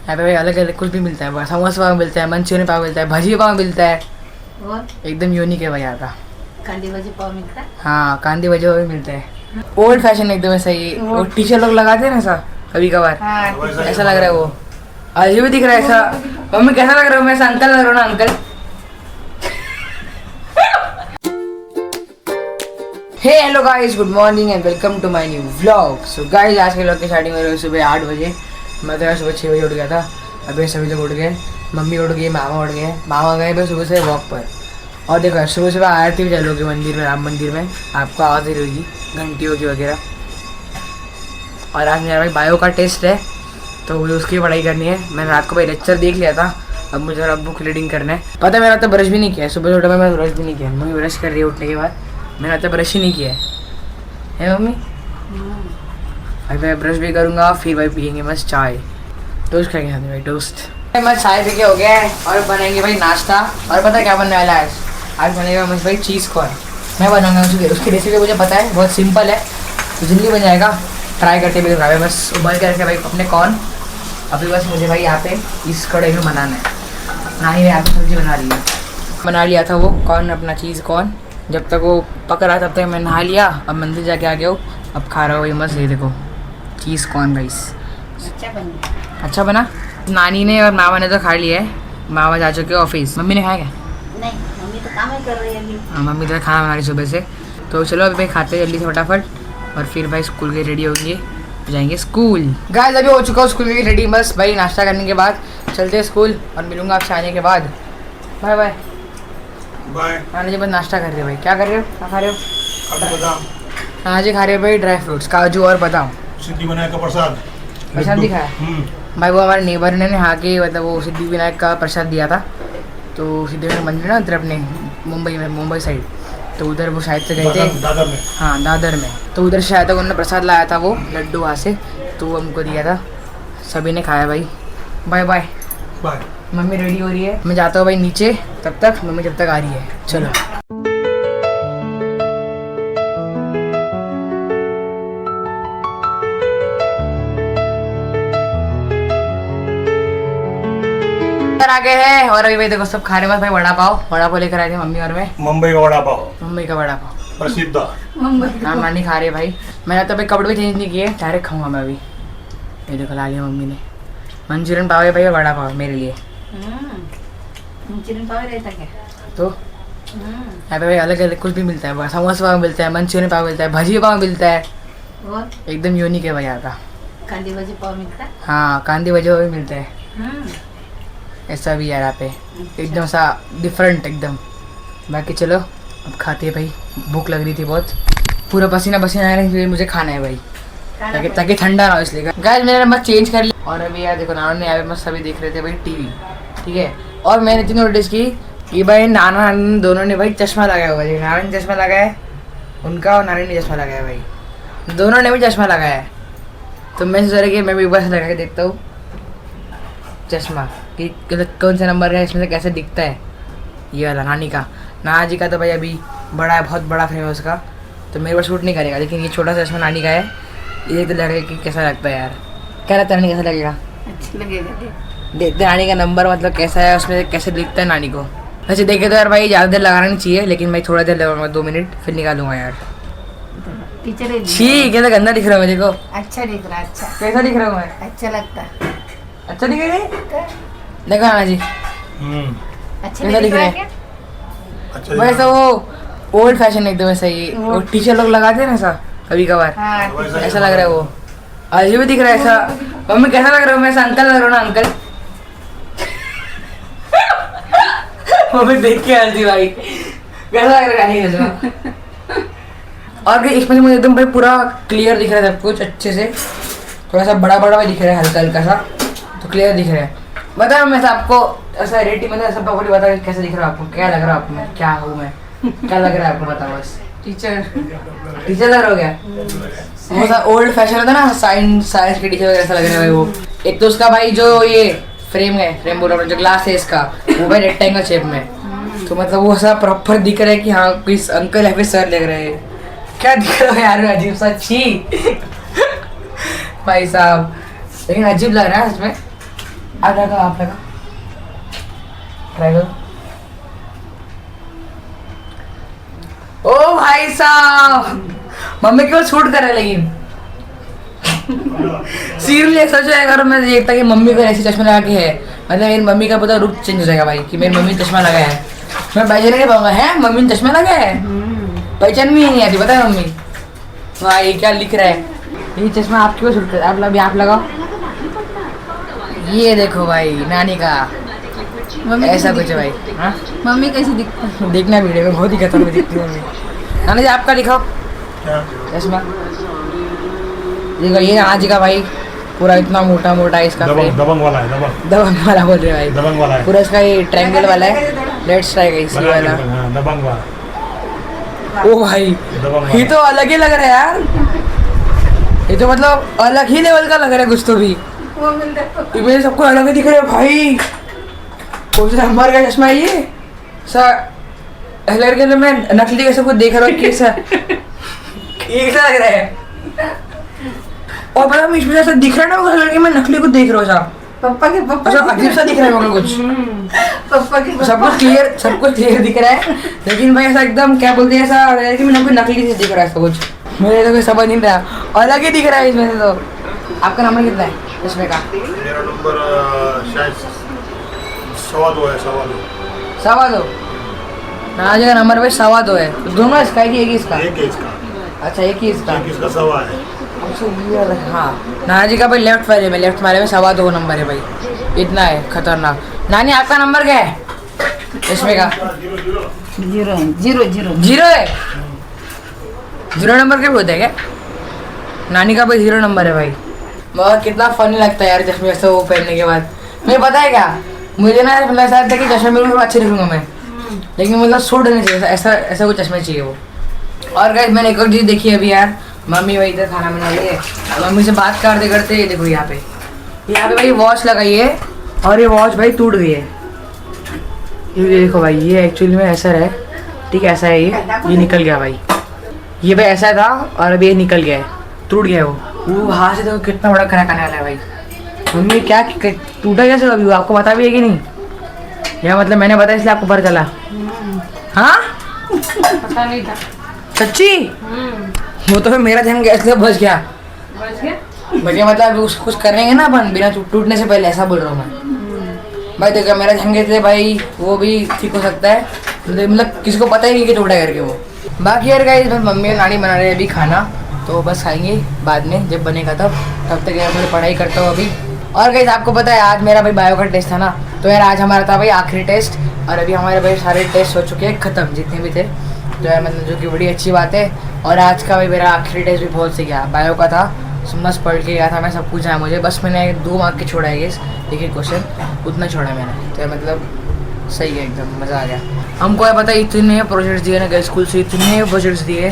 यहाँ पे भाई अलग अलग कुछ भी मिलता है, समोसा पाव मिलता है, मंचूरियन पाव मिलता है, भजी पाव मिलता है, और एकदम यूनिक है भाई यहाँ का। कांदी भाजी पाव मिलता है। हाँ कांदी भजी पाव भी मिलते हैं, ओल्ड फैशन एकदम ऐसा ही। वो टी-शर्ट लोग लगाते हैं ना ऐसा कभी कभार, हाँ ऐसा लग रहा है वो, अजीब भी दिख रहा है ऐसा। मम्मी कैसा लग रहा हूँ मैं, ऐसा अंकल लग रहा हूँ ना uncle. Hey hello guys, good morning and welcome to my new vlog. So guys आज के व्लॉग की स्टार्टिंग हो रही है सुबह 8 बजे। मैं तो यार सुबह 6 बजे उठ गया था, अभी सभी लोग उठ गए, मम्मी उठ गई, मामा उठ गए, मामा गए भाई सुबह से वॉक पर। और देखो सुबह सुबह आरती भी चलोगे मंदिर में, राम मंदिर में, आपको आवाज़ ही रहेगी घंटियों की वगैरह। और आज मेरा भाई बायो का टेस्ट है तो मुझे उसकी पढ़ाई करनी है। मैंने रात को भाई लेक्चर देख लिया था, अब मुझे जरा बुक रीडिंग करना है। पता है मेरा तो ब्रश भी नहीं किया है, सुबह से उठा मैं ब्रश भी नहीं किया। मम्मी ब्रश कर रही है उठने के बाद, मैंने तो ब्रश ही नहीं किया है मम्मी। भाई मैं ब्रश भी करूँगा, फिर भाई पियेंगे मस्त चाय, टोस्ट खाएंगे साथ में भाई टोस्ट। मैं चाय पी के हो गया है और बनाएंगे भाई नाश्ता। और पता है क्या बनने वाला है आज बनेगा मस्त भाई चीज़ कॉर्न। मैं बनाऊंगा उसकी रेसिपी मुझे पता है, बहुत सिंपल है तो जल्दी बन जाएगा। ट्राई करके भी दिखा, बस उबाल के रखे भाई अपने कॉर्न। अभी बस मुझे भाई यहाँ पे इस कढ़ाई में बनाना है। नानी ने यहाँ पे सब्जी बना लिया था वो कॉर्न, अपना चीज़ कॉर्न। जब तक वो पक रहा तब तक मैं नहा लिया, अब मंदिर जाके आ गया हूँ, अब खा रहा हूँ भाई मस्त। ये देखो चीज़ कॉर्न गाइस, अच्छा बना। नानी ने और मामा ने तो खा लिया है, मामा जा चुके ऑफिस। मम्मी ने खाया क्या? नहीं, मम्मी तो काम ही कर रही है अभी। हाँ मम्मी तो खाना बना रही सुबह से। तो चलो अभी भाई खाते हैं जल्दी से फटाफट, और फिर भाई स्कूल के रेडी होंगे, जाएंगे स्कूल। गाइस अभी हो चुका हूँ स्कूल के रेडी, बस भाई नाश्ता करने के बाद चलते हैं स्कूल और मिलूंगा आपसे आने के बाद। Bye bye bye. नानी जी बस नाश्ता कर रहे हो भाई, क्या कर रहे हो, क्या खा रहे हो? बादाम नाना जी खा रहे हो भाई ड्राई फ्रूट्स, काजू और बादाम। सिद्धिविनायक का प्रसाद दिखाया भाई, वो हमारे नेबर ने हाँ के मतलब वो सिद्धिविनायक का प्रसाद दिया था। तो सिद्धिविनायक मंदिर ना उधर अपने मुंबई में, मुंबई साइड, तो उधर वो शायद से गए थे दादर में। हाँ दादर में, तो उधर शायद तक उन्होंने प्रसाद लाया था वो लड्डू वहाँ से, तो वो हमको दिया था, सभी ने खाया भाई। Bye bye bye. Mummy ready हो रही है, मैं जाता हूँ भाई नीचे, तब तक मम्मी जब तक आ रही है। चलो आ गए हैं और अभी भाई देखो सब खा रहे हैं भाई वड़ा पाव लेकर आए थे मम्मी और मैं। मुंबई का वड़ा पाव मुंबई का वड़ा पाव प्रसिद्ध। हाँ नानी खा रही है भाई, मैंने तो भाई कपड़े भी चेंज नहीं किए, डायरेक्ट खाऊंगा मैं अभी। ये देखो ला लिया मम्मी ने मंचूरियन पाव है भाई और वड़ा पाव मेरे लिए। मंचूरियन पाव रहता क्या? तो यहाँ पे भाई अलग अलग कुछ भी मिलता है, समोसा पाव मिलता है, मंचूरियन पाव मिलता है, भजी पाव मिलता है, और एकदम यूनिक है भाई यहाँ का। कांदी भाजी पाव मिलता है। हाँ कांदी भजी पाव भी मिलते हैं, ऐसा भी यार यहाँ पे एकदम सा डिफरेंट एकदम। बाकी चलो अब खाते हैं भाई, भूख लग रही थी बहुत, पूरा पसीना पसीना आ रहा है, इसलिए मुझे खाना है भाई ताकि ठंडा ना हो, इसलिए गाइस मैंने मस्त चेंज कर लिया। और अभी यार देखो नाना ने यहाँ पे मस्त सभी देख रहे थे भाई टीवी, ठीक है। और मैंने इतनी नोटिस की कि भाई नाना नानी दोनों ने भाई चश्मा लगाया हुआ है, नाना ने चश्मा लगाया है उनका और नानी ने चश्मा लगाया है भाई, दोनों ने भी चश्मा लगाया है। तो मैं सोच रहा कि मैं भी बस लगा के देखता हूँ चश्मा कि कौन सा नंबर है इसमें से कैसे दिखता है। ये वाला नानी का, नाना जी का तो भाई अभी बड़ा है, बहुत बड़ा फ्रेम है उसका, तो मेरे पास शूट नहीं करेगा, लेकिन ये छोटा सा चश्मा नानी का है, ये तो लगेगा कि कैसा लगता है यार, क्या लगता है नानी कैसा लगेगा? अच्छा लगेगा, देखते नानी का नंबर मतलब कैसा है, उसमें कैसे दिखता है नानी को। वैसे देखे तो यार भाई ज़्यादा देर लगाना नहीं चाहिए, लेकिन मैं थोड़ा देर लगाऊंगा, 2 मिनट फिर निकालूंगा यार। टीचर ठीक है, तो गंदा दिख रहा है मुझे को, अच्छा दिख रहा है। अच्छा कैसा दिख रहा हूँ मैं? अच्छा लगता है। अच्छा दिख रहा है, देखो नाना जी अच्छा कैसा दिख रहा है? क्या? अच्छा वैसे वो ओल्ड फैशन एकदम ऐसा ही, वो टीचर लोग लगाते हैं ना ऐसा कभी कभार, हाँ ऐसा लग रहा है वो, अजीब भी दिख रहा है ऐसा। मम्मी कैसा लग रहा हूँ मैं, ऐसा अंकल लग रहा हूँ ना अंकल। मम्मी देख के हंसी भाई, कैसा लग रहा है चश्मा। और इसमें से मुझे एकदम भाई पूरा क्लियर दिख रहा है सब कुछ अच्छे से, थोड़ा सा बड़ा बड़ा भी दिख रहा है, हल्का हल्का सा, तो क्लियर दिख रहा है। बताओ मैं आपको ऐसा रेटिंग मतलब सब बोली बता कैसे दिख रहा है आपको, क्या लग रहा है आपको, मैं क्या हूँ, मैं क्या लग रहा है आपको, बताओ बस। टीचर टीचर लग रहा हो क्या? वो सा ओल्ड फैशन होता है ना, साइंस के टीचर ऐसा लग रहा है भाई वो। एक तो उसका भाई जो ये फ्रेम है, फ्रेम बोल रहा हूँ जो ग्लास है इसका, वो भाई रेक्टेंगल शेप में, तो मतलब वो ऐसा प्रॉपर दिख रहा है कि हाँ कोई अंकल या फिर सर लग रहे हैं। क्या दिख रहा है यार, अजीब सा, छी भाई साहब, लेकिन अजीब लग रहा है सच में। आप लगा ट्राई करो। ओ भाई साहब, मम्मी क्यों शूट कर रहे लेकिन सीरियसली सोचो अगर मैं देखता कि मम्मी को ऐसे चश्मा लगा के है, मतलब मेरी मम्मी का पता रुख चेंज हो जाएगा भाई कि मेरी मम्मी ने चश्मा लगाया है। मैं पहचान नहीं पाऊंगा, है मम्मी ने चश्मा लगाया है, पहचान भी नहीं आती, पता है मम्मी। भाई क्या लिख रहा है ये चश्मा आप क्यों शूट कर, आप लगाओ। ये देखो भाई नानी का मम्मी ऐसा कैसी कुछ है भाई। हाँ मम्मी कैसी दिखती है? देखना वीडियो में, बहुत ही खतरनाक दिखती है मम्मी। नाना जी आपका दिखाओ क्या चश्मा। देखो ये नाना जी का भाई पूरा इतना मोटा मोटा है इसका दबंग frame। दबंग वाला है, दबंग दबंग वाला बोल रहे भाई, दबंग वाला है, पूरा इसका ये ट्रायंगल वाला है, लेट्स ट्राई गाइस ये वाला। हाँ, दबंग वाला, ओ भाई दबंग ये वाला। तो अलग ही लग रहा है यार, ये तो मतलब अलग ही लेवल का लग रहा है कुछ तो भी। वो मिलता है। ये मेरे सबको अलग ही दिख रहा है भाई। कौन सा नंबर का चश्मा है ये सर? लड़के तो मैं नकली कैसे कुछ देख रहा हूँ कैसा ये कैसा लग रहा है। और पता है इसमें ऐसा दिख रहा है ना वो लड़के, मैं नकली को देख रहा हूँ साहब, पप्पा के पप्पा ऐसा अजीब सा दिख रहा है मेरे को कुछ। पप्पा के सब कुछ क्लियर दिख रहा है, लेकिन भाई ऐसा एकदम क्या बोलते हैं ऐसा लग रहा है कि मेरे को नकली से दिख रहा है ऐसा कुछ, मेरे तो कोई समझ नहीं रहा, अलग ही दिख रहा है इसमें से। तो आपका नंबर कितना है इसमें का? मेरा नंबर शायद 2.25 है, 2.25। 2.25। नाना जी का नंबर भाई 2.25 है। तो दोनों इसका है कि एक ही इसका? एक है इसका, अच्छा एक ही इसका। एक इसका 1.25 है। अच्छा ये वाला, हाँ नाना जी का भाई लेफ्ट वाले में, लेफ्ट वाले में 2.25 नंबर है भाई, इतना है खतरनाक। नानी आपका नंबर क्या है इसमें का? 0 जीरो है। 0 नंबर क्या बोलते हैं क्या? नानी का भाई 0 नंबर है भाई। मगर कितना फनी लगता है यार चश्मे ऐसे वो पहनने के बाद। मुझे पता है क्या, मुझे ना मतलब ऐसा लगता है कि चश्मे में अच्छे दिखूंगा मैं, लेकिन मतलब सूट नहीं चाहिए, ऐसा ऐसा कोई चश्मे चाहिए वो। और गाइस मैंने एक और चीज़ देखी अभी यार, मम्मी वही इधर खाना बना रही है, मम्मी से बात करते करते देखो यहाँ पे भाई वॉच लगाई है, और ये वॉच भाई टूट गई है। ये देखो भाई, ये एक्चुअली में ऐसा है, ठीक है ऐसा है, ये निकल गया भाई, ये भाई ऐसा था और अभी ये निकल गया है, टूट गया है वो हाथ से। देखो कितना बड़ा क्रैक आने वाला है भाई। मम्मी क्या टूटा कैसे अभी वो आपको पता भी है कि नहीं? या मतलब मैंने बताया इसलिए आपको पता चला? हाँ पता नहीं था। सच्ची? वो तो फिर मेरा ध्यान गैस से बच गया। बच गया? बच गया मतलब अभी कुछ करेंगे ना अपन बिना टूटने से पहले, ऐसा बोल रहा हूँ मैं भाई। देखो मेरा ध्यान गए थे भाई, वो भी ठीक हो सकता है, मतलब किसी को पता ही नहीं कि टूटा करके वो। बाकी यार गाइस मम्मी और नानी बना रहे हैं अभी खाना, तो बस खाएंगे बाद में जब बनेगा तब तक यार थोड़ी पढ़ाई करता हूँ अभी। और गाइस आपको पता है आज मेरा भाई बायो का टेस्ट था ना, तो यार आज हमारा था भाई आखिरी टेस्ट, और अभी हमारे भाई सारे टेस्ट हो चुके हैं ख़त्म जितने भी थे, तो यार मतलब जो कि बड़ी अच्छी बात है। और आज का भाई मेरा आखिरी टेस्ट भी बहुत सही गया, बायो का था, मस्त पढ़ के गया था मैं, सब कुछ आया मुझे, बस मैंने 2 मार्क के छोड़ा है गेस, एक एक क्वेश्चन उतना छोड़ा मैंने, तो मतलब सही है एकदम, मज़ा आ गया। हमको है पता है इतने प्रोजेक्ट्स दिए ना स्कूल से, इतने प्रोजेक्ट्स दिए,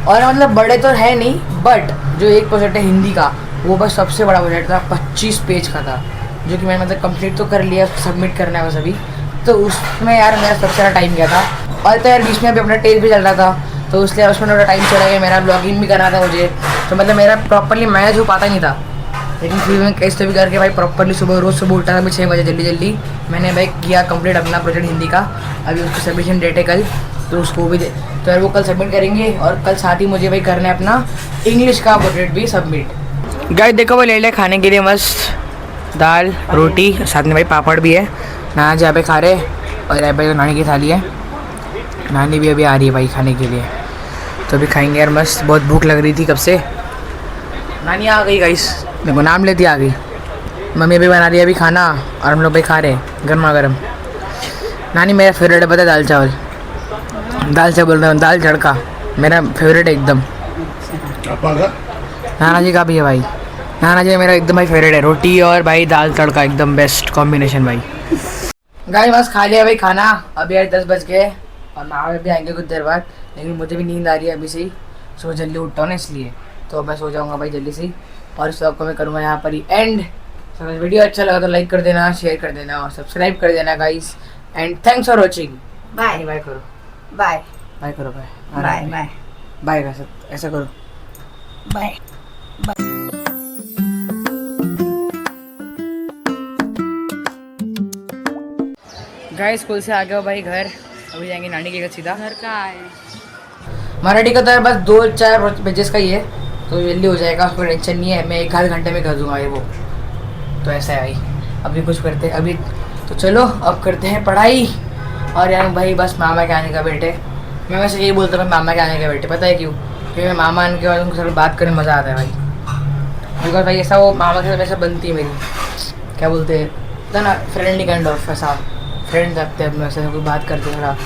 और मतलब बड़े तो है नहीं, बट जो एक प्रोजेक्ट है हिंदी का वो बस सबसे बड़ा प्रोजेक्ट था, 25 पेज का था, जो कि मैंने मतलब कंप्लीट तो कर लिया, सबमिट करना है बस अभी। तो उसमें यार मेरा सबसे ज़्यादा टाइम गया था, और तो यार बीच में अभी अपना टेस्ट भी चल रहा था, तो इसलिए उसमें थोड़ा टाइम चला गया, मेरा ब्लॉगिंग भी करना था मुझे, तो मतलब मेरा प्रॉपरली मैनेज हो पाता नहीं था। लेकिन फिर मैं कैसे भी करके भाई प्रॉपरली रोज़ सुबह उठा था मैं 6 बजे जल्दी मैंने भाई किया कंप्लीट अपना प्रोजेक्ट हिंदी का। अभी उसकी सबमिशन डेट है कल, तो उसको भी तो यार वो कल सबमिट करेंगे, और कल साथ ही मुझे भाई करना है अपना इंग्लिश का प्रोजेक्ट भी सबमिट। गाइस देखो वो ले ले खाने के लिए मस्त दाल रोटी, साथ में भाई पापड़ भी है, नाना जहाँ पे खा रहे, और यहाँ पे नानी की थाली है, नानी भी अभी आ रही है भाई खाने के लिए, तो अभी खाएंगे यार मस्त। बहुत भूख लग रही थी कब से। नानी आ गई गाइस, देखो नाम लेती आ गई। मम्मी अभी बना रही है अभी खाना, और हम लोग भाई खा रहे हैं गर्मा गर्म। नानी मेरा फेवरेट है पता है, दाल चावल, दाल चावल बोल रहा हूँ, दाल तड़का मेरा फेवरेट है एकदम। पापा का नाना जी का भी है भाई, नाना जी मेरा एकदम भाई फेवरेट है, रोटी और भाई दाल तड़का एकदम बेस्ट कॉम्बिनेशन भाई। गाइस बस खा लिया भाई खाना, अभी यार 10 बज गए, और माँ भी आएंगे कुछ देर बाद, लेकिन मुझे भी नींद आ रही है अभी से ही, सो जल्दी उठता हूँ ना इसलिए, तो मैं सो जाऊँगा भाई जल्दी से ही, और इस व्लॉग को मैं करूँगा यहाँ पर ही एंड। वीडियो अच्छा लगा तो लाइक कर देना, शेयर कर देना और सब्सक्राइब कर देना guys, and thanks for watching. Bye bye करो, बाय बाय करो, बाय बाय बाय बाय, ऐसा करो बाय। गाइस स्कूल से आ गए हो भाई घर, अभी जाएंगे नानी के घर सीधा। घर का है मराठी का तो यार बस 2-4 पेजेस का ही है, तो जल्दी हो जाएगा, कोई टेंशन नहीं है, मैं 1-8 घंटे में कर दूंगा ये वो। तो ऐसा है भाई, अभी कुछ करते हैं अभी, तो चलो अब करते हैं पढ़ाई। और यार भाई बस मामा के आने का बेटे, मैं वैसे यही बोलता हूँ मामा के आने का बेटे, पता है क्यों? क्योंकि मैं मामा आने के बाद उनके साथ बात करने में मज़ा आता है भाई, बिकॉज भाई ऐसा वो मामा के साथ ऐसा बनती है मेरी, क्या बोलते हैं ना, फ्रेंडली काइंड ऑफ, ऐसा फ्रेंड रखते हैं अपने, ऐसे कोई बात करते हैं थोड़ा